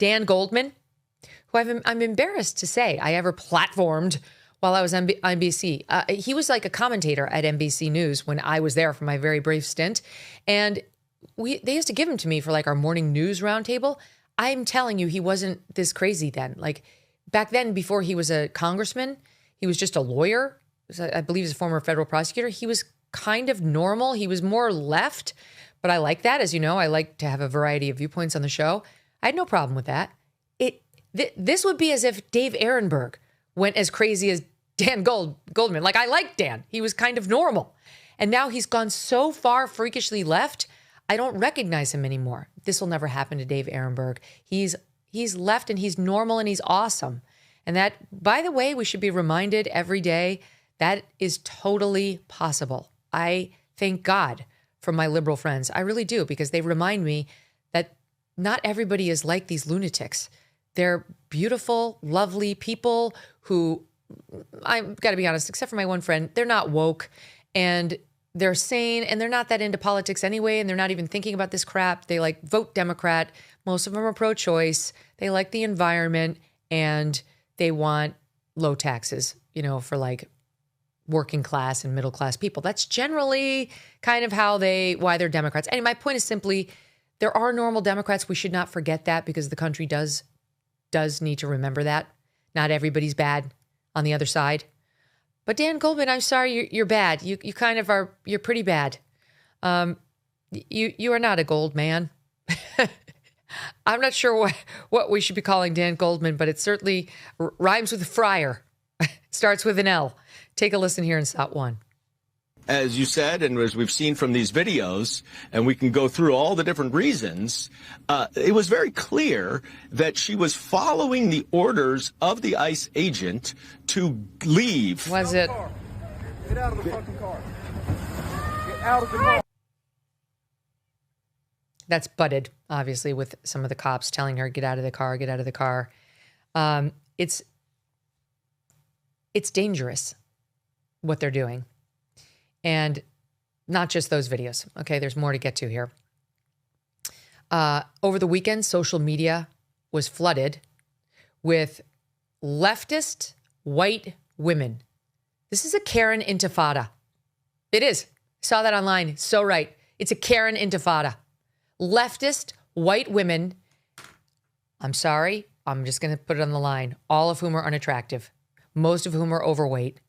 Dan Goldman, who I'm embarrassed to say I ever platformed while I was on NBC. He was like a commentator at NBC News when I was there for my very brief stint. And they used to give him to me for like our morning news roundtable. I'm telling you, he wasn't this crazy then. Like back then, before he was a congressman, he was just a lawyer. I believe he's a former federal prosecutor. He was kind of normal. He was more left, but I like that. As you know, I like to have a variety of viewpoints on the show. I had no problem with that. This would be as if Dave Ehrenberg went as crazy as Dan Goldman. Like, I like Dan. He was kind of normal. And now he's gone so far freakishly left, I don't recognize him anymore. This will never happen to Dave Ehrenberg. He's left and he's normal and he's awesome. And that, by the way, we should be reminded every day that is totally possible. I thank God for my liberal friends. I really do, because they remind me that not everybody is like these lunatics. They're beautiful, lovely people who, I've got to be honest, except for my one friend, they're not woke and they're sane and they're not that into politics anyway. And they're not even thinking about this crap. They like vote Democrat. Most of them are pro-choice. They like the environment and they want low taxes, for like working class and middle class people. That's generally kind of why they're Democrats. And my point is simply, there are normal Democrats. We should not forget that, because the country does need to remember that. Not everybody's bad on the other side. But Dan Goldman, I'm sorry, you're bad. You kind of are, you're pretty bad. You are not a gold man. I'm not sure what we should be calling Dan Goldman, but it certainly rhymes with friar. Starts with an L. Take a listen here in Slot 1. As you said, and as we've seen from these videos, and we can go through all the different reasons, it was very clear that she was following the orders of the ICE agent to leave. Was it? Get out of the fucking car. Get out of the car. That's butted, obviously, with some of the cops telling her, get out of the car, get out of the car. It's dangerous what they're doing. And not just those videos. Okay, there's more to get to here. Over the weekend, social media was flooded with leftist white women. This is a Karen Intifada. It is. I saw that online. So right. It's a Karen Intifada. Leftist white women. I'm sorry. I'm just going to put it on the line. All of whom are unattractive. Most of whom are overweight.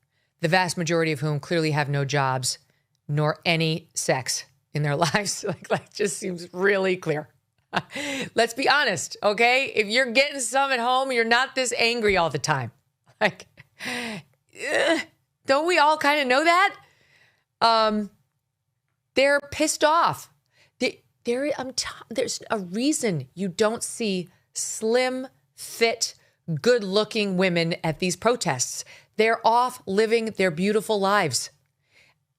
The vast majority of whom clearly have no jobs nor any sex in their lives. Like that just seems really clear. Let's be honest, okay? If you're getting some at home, you're not this angry all the time. Like, don't we all kind of know that? They're pissed off. There's a reason you don't see slim, fit, good-looking women at these protests. They're off living their beautiful lives.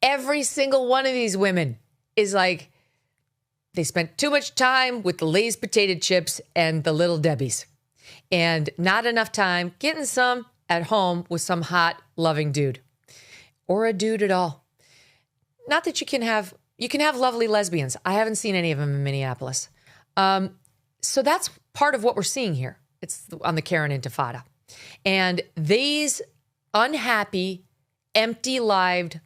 Every single one of these women is like, they spent too much time with the Lay's potato chips and the Little Debbies, and not enough time getting some at home with some hot, loving dude, or a dude at all. Not that you can have lovely lesbians. I haven't seen any of them in Minneapolis. So that's part of what we're seeing here. It's on the Karen Intifada. And these unhappy, empty-lived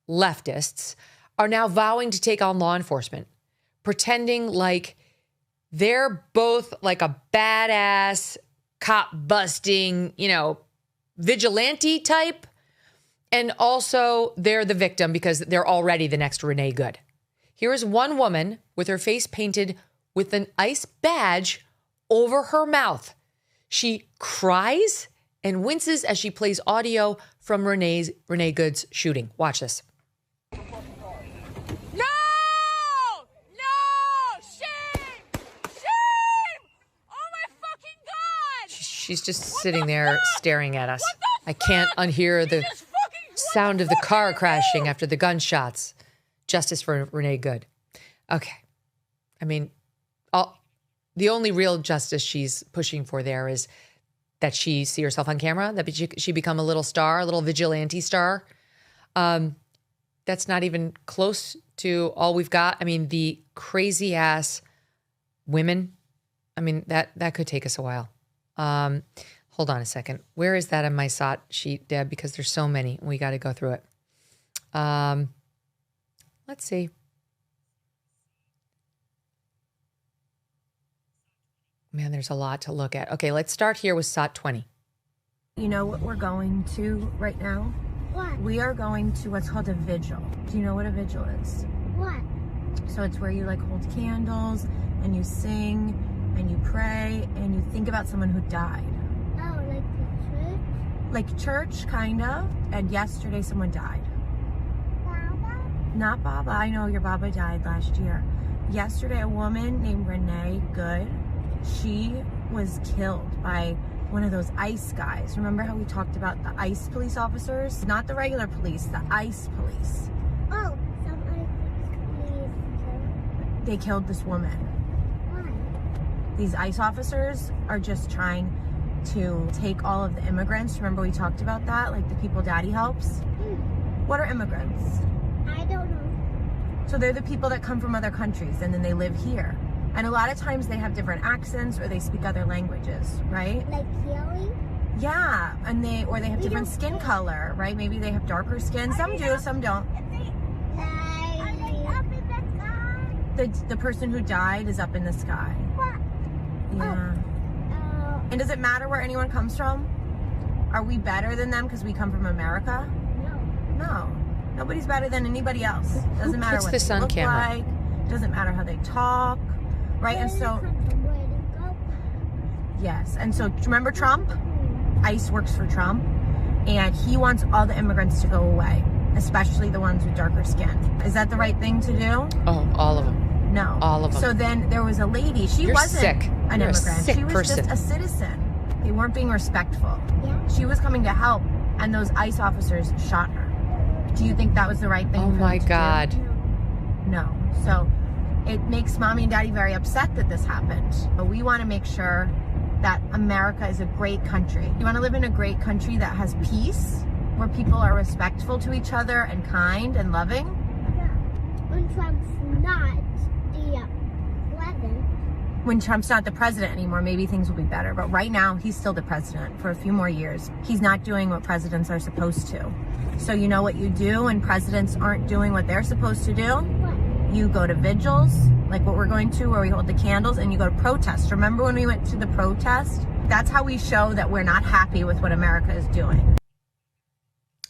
leftists are now vowing to take on law enforcement, pretending like they're both like a badass, cop-busting, vigilante type, and also they're the victim because they're already the next Renee Good. Here is one woman with her face painted with an ICE badge over her mouth. She cries and winces as she plays audio from Renee Good's shooting. Watch this. No! Shame! Shame! Oh my fucking God! She's just sitting there staring at us. I can't unhear the sound of the car crashing after the gunshots. Justice for Renee Good. Okay. I mean, the only real justice she's pushing for there is that she see herself on camera, that she become a little star, a little vigilante star. That's not even close to all we've got. I mean, the crazy ass women I mean, that could take us a while. Hold on a second. Where is that on my SOT sheet, Deb? Because there's so many. We got to go through it. Let's see. Man, there's a lot to look at. Okay, let's start here with SOT 20. You know what we're going to right now? What? We are going to what's called a vigil. Do you know what a vigil is? What? So it's where you like hold candles and you sing and you pray and you think about someone who died. Oh, like the church? Like church, kind of. And yesterday someone died. Baba? Not Baba. I know your Baba died last year. Yesterday, a woman named Renee Good, she was killed by one of those ICE guys. Remember how we talked about the ICE police officers? Not the regular police, the ICE police. Oh, somebody please. They killed this woman. Why? These ICE officers are just trying to take all of the immigrants. Remember we talked about that? Like the people Daddy helps? What are immigrants? I don't know. So they're the people that come from other countries and then they live here. And a lot of times they have different accents or they speak other languages, right? Like healing? Yeah, and they have different skin color, right? Maybe they have darker skin. Some do, some don't. Are they up in the sky? The person who died is up in the sky. What? Yeah. And does it matter where anyone comes from? Are we better than them because we come from America? No. No. Nobody's better than anybody else. Doesn't matter puts what this they on look camera? like. Doesn't matter how they talk, right? And so, Where to go? yes. And so, remember Trump? ICE works for Trump, and he wants all the immigrants to go away, especially the ones with darker skin. Is that the right thing to do? Oh, all of them. No. All of them. So then there was a lady. She You're wasn't sick. an You're a immigrant. sick She was person. just a citizen. They weren't being respectful. Yeah. She was coming to help, and those ICE officers shot her. Do you think that was the right thing? Oh for my them to God. do? No. So it makes mommy and daddy very upset that this happened. But we want to make sure that America is a great country. You want to live in a great country that has peace, where people are respectful to each other and kind and loving? Yeah. When Trump's not the president. When Trump's not the president anymore, maybe things will be better. But right now, he's still the president for a few more years. He's not doing what presidents are supposed to. So you know what you do when presidents aren't doing what they're supposed to do? What? You go to vigils, like what we're going to, where we hold the candles, and you go to protests. Remember when we went to the protest? That's how we show that we're not happy with what America is doing.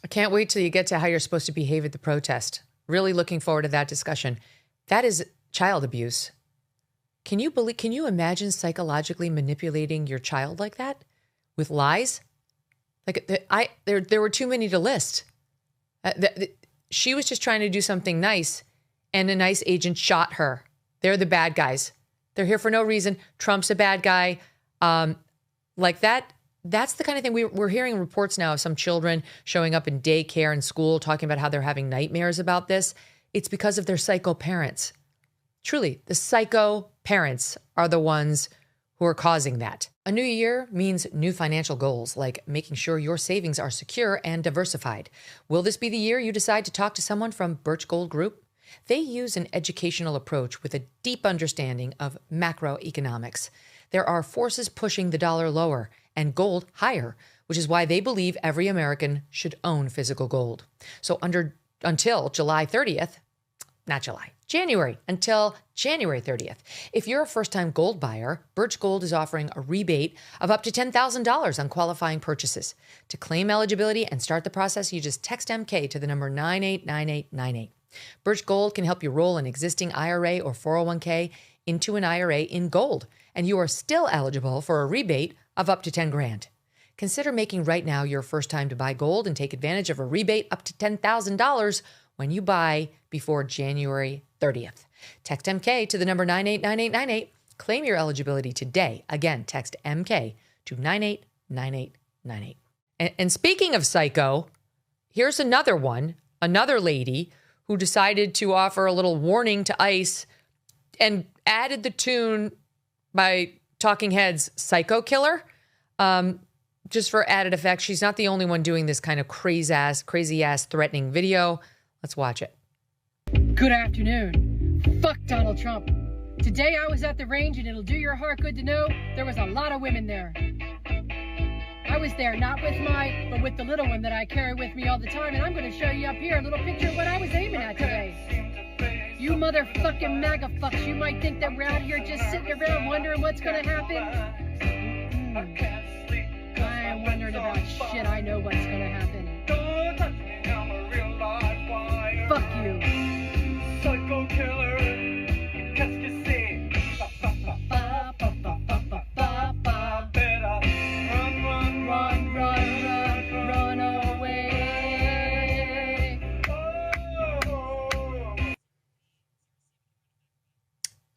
I can't wait till you get to how you're supposed to behave at the protest. Really looking forward to that discussion. That is child abuse. Can you imagine psychologically manipulating your child like that with lies? Like there were too many to list. She was just trying to do something nice, and a nice agent shot her. They're the bad guys. They're here for no reason. Trump's a bad guy. Like that. That's the kind of thing we're hearing reports now of some children showing up in daycare and school talking about how they're having nightmares about this. It's because of their psycho parents. Truly, the psycho parents are the ones who are causing that. A new year means new financial goals, like making sure your savings are secure and diversified. Will this be the year you decide to talk to someone from Birch Gold Group? They use an educational approach with a deep understanding of macroeconomics. There are forces pushing the dollar lower and gold higher, which is why they believe every American should own physical gold. So until January 30th. If you're a first-time gold buyer, Birch Gold is offering a rebate of up to $10,000 on qualifying purchases. To claim eligibility and start the process, you just text MK to the number 989898. Birch Gold can help you roll an existing IRA or 401k into an IRA in gold, and you are still eligible for a rebate of up to $10,000. Consider making right now your first time to buy gold and take advantage of a rebate up to $10,000 when you buy before January 30th. Text MK to the number 989898. Claim your eligibility today. Again, text MK to 989898. And speaking of psycho, here's another one, another lady who decided to offer a little warning to ICE and added the tune by Talking Heads' Psycho Killer. Just for added effect. She's not the only one doing this kind of crazy ass threatening video. Let's watch it. Good afternoon. Fuck Donald Trump. Today I was at the range, and it'll do your heart good to know there was a lot of women there. I was there, not with but with the little one that I carry with me all the time, and I'm going to show you up here a little picture of what I was aiming at today. You motherfucking MAGA fucks, you might think that we're out here just sitting around wondering what's going to happen. I ain't wondering about shit, I know what's going to happen. Fuck you. Psycho killer.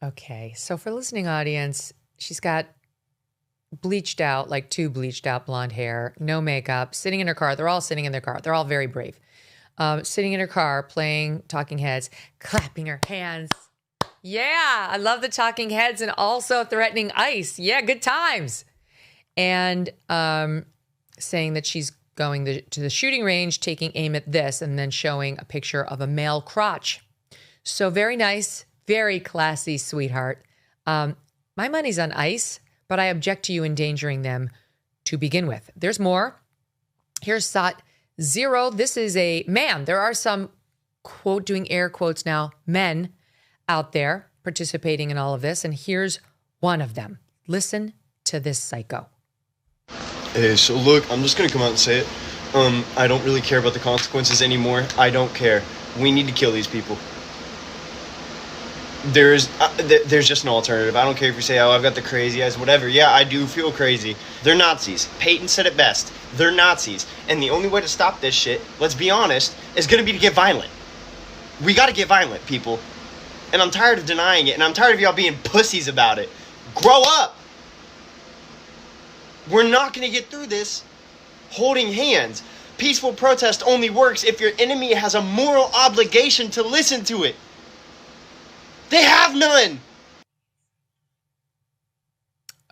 Okay, so for listening audience, she's got bleached out, like two bleached out blonde hair, no makeup, sitting in her car. They're all sitting in their car. They're all very brave. Sitting in her car, playing Talking Heads, clapping her hands. Yeah, I love the Talking Heads and also threatening ICE. Yeah, good times. And saying that she's going to the shooting range, taking aim at this, and then showing a picture of a male crotch. So very nice. Very classy, sweetheart. My money's on ICE, but I object to you endangering them to begin with. There's more. Here's SOT 0. This is a man. There are some, quote, doing air quotes now, men out there participating in all of this. And here's one of them. Listen to this psycho. Hey, so look, I'm just going to come out and say it. I don't really care about the consequences anymore. I don't care. We need to kill these people. There's just an alternative. I don't care if you say, oh, I've got the crazy eyes, whatever. Yeah, I do feel crazy. They're Nazis. Peyton said it best. They're Nazis. And the only way to stop this shit, let's be honest, is going to be to get violent. We got to get violent, people. And I'm tired of denying it, and I'm tired of y'all being pussies about it. Grow up! We're not going to get through this holding hands. Peaceful protest only works if your enemy has a moral obligation to listen to it. They have none.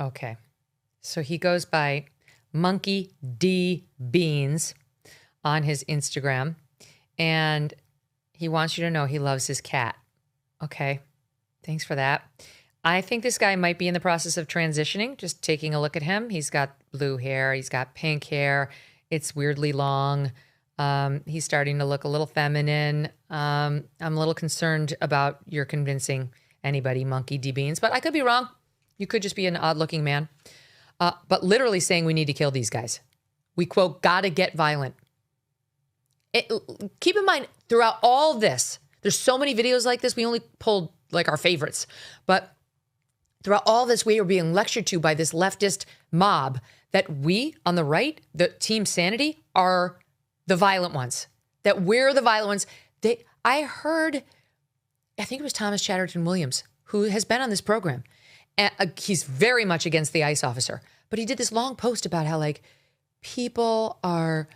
Okay. So he goes by Monkey D Beans on his Instagram, and he wants you to know he loves his cat. Okay. Thanks for that. I think this guy might be in the process of transitioning, just taking a look at him. He's got blue hair. He's got pink hair. It's weirdly long. He's starting to look a little feminine. I'm a little concerned about your convincing anybody, Monkey D Beans, but I could be wrong. You could just be an odd-looking man. But literally saying we need to kill these guys. We, quote, gotta get violent. Keep in mind, throughout all this, there's so many videos like this. We only pulled like our favorites. But throughout all this, we are being lectured to by this leftist mob that we on the right, the Team Sanity, are the violent ones, that we're the violent ones. I heard, I think it was Thomas Chatterton Williams, who has been on this program. And he's very much against the ICE officer, but he did this long post about how like people are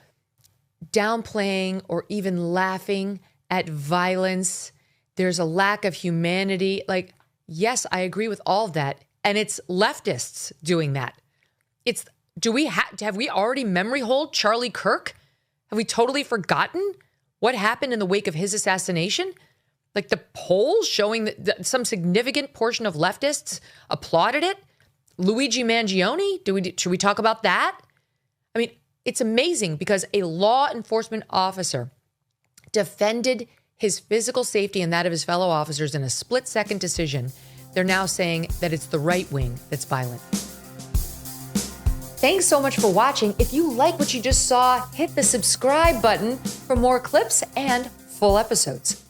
downplaying or even laughing at violence. There's a lack of humanity. Like, yes, I agree with all of that. And it's leftists doing that. Have we already memory hold Charlie Kirk? Have we totally forgotten what happened in the wake of his assassination? Like the polls showing that some significant portion of leftists applauded it. Luigi Mangione, should we talk about that? I mean, it's amazing because a law enforcement officer defended his physical safety and that of his fellow officers in a split-second decision. They're now saying that it's the right wing that's violent. Thanks so much for watching. If you like what you just saw, hit the subscribe button for more clips and full episodes.